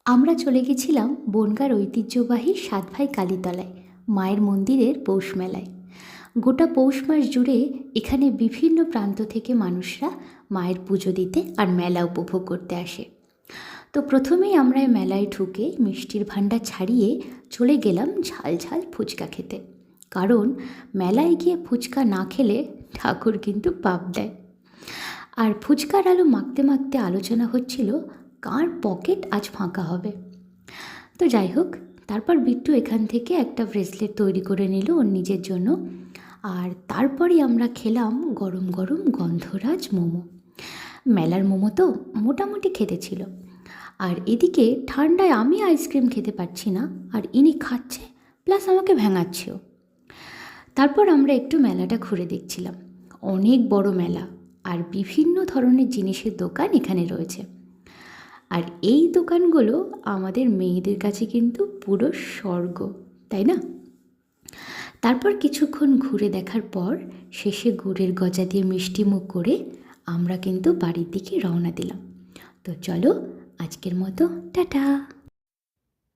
আমরা চলে গেছিলাম বনগাঁর ঐতিহ্যবাহী সাতভাই কালীতলায় মায়ের মন্দিরের পৌষ মেলায়। গোটা পৌষ মাস জুড়ে এখানে বিভিন্ন প্রান্ত থেকে মানুষরা মায়ের পুজো দিতে আর মেলা উপভোগ করতে আসে। তো প্রথমেই আমরা এই মেলায় ঢুকে মিষ্টির ভাণ্ডার ছাড়িয়ে চলে গেলাম ঝাল ঝাল ফুচকা খেতে, কারণ মেলায় গিয়ে ফুচকা না খেলে ঠাকুর কিন্তু পাপ দেয়। আর ফুচকার আলো মাখতে মাখতে আলোচনা হচ্ছিল কার পকেট আজ ফাঁকা হবে। তো যাই হোক, তারপর বিট্টু এখান থেকে একটা ব্রেসলেট তৈরি করে নিল ওর নিজের জন্য। আর তারপরেই আমরা খেলাম গরম গরম গন্ধরাজ মোমো। মেলার মোমো তো মোটামুটি খেতে ছিল, আর এদিকে ঠান্ডায় আমি আইসক্রিম খেতে পারছি না, আর ইনি খাচ্ছে প্লাস আমাকে ভেঙাচ্ছেও। তারপর আমরা একটু মেলাটা ঘুরে দেখছিলাম। অনেক বড় মেলা, আর বিভিন্ন ধরনের জিনিসের দোকান এখানে রয়েছে। আর এই দোকানগুলো আমাদের মেয়েদের কাছে কিন্তু পুরো স্বর্গ, তাই না? তারপর কিছুক্ষণ ঘুরে দেখার পর শেষে গুড়ের গজা দিয়ে মিষ্টি মুখ করে আমরা কিন্তু বাড়ির দিকে রওনা দিলাম। তো চলো, আজকের মতো টাটা।